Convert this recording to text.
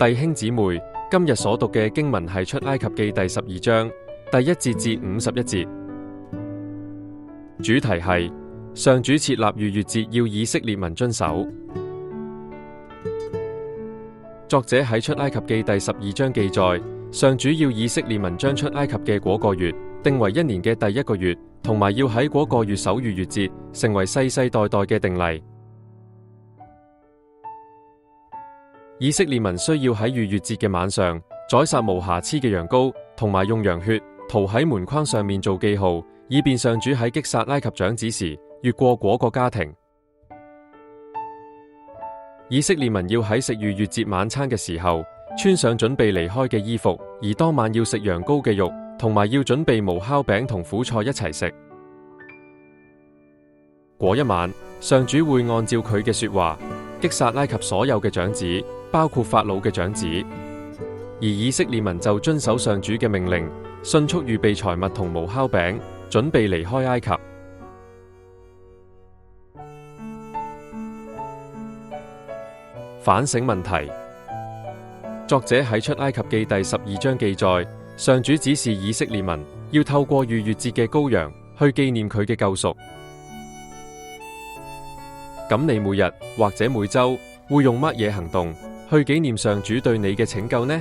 弟兄姊妹，今日所讀嘅經文係出埃及記第12章第1節至51節，主題係上主設立逾越節要以色列民遵守。作者喺出埃及記第12章記載，上主要以色列民將出埃及嘅嗰個月定為一年嘅第一個月，同埋要喺嗰個月守逾越節，成為世世代代嘅定例。以色列民需要喺逾越節嘅晚上宰殺無瑕疵嘅羊羔，同埋用羊血塗喺門框上面做記號，以便上主喺擊殺埃及長子時越過嗰個家庭。以色列民要喺食逾越節晚餐嘅時候穿上準備離開嘅衣服，而當晚要食羊羔嘅肉，同埋要準備無酵餅同苦菜一齊食。嗰一晚，上主會按照佢嘅說話擊殺埃及所有嘅長子，包括法老嘅長子，而以色列民就遵守上主嘅命令，迅速預備財物同無酵餅，準備離開埃及。反省問題。作者喺出埃及記第12章記載，上主指示以色列民要透過逾越節嘅羔羊去紀念佢嘅救贖。咁你每日或者每週會用乜嘢行動去紀念上主對你嘅拯救呢？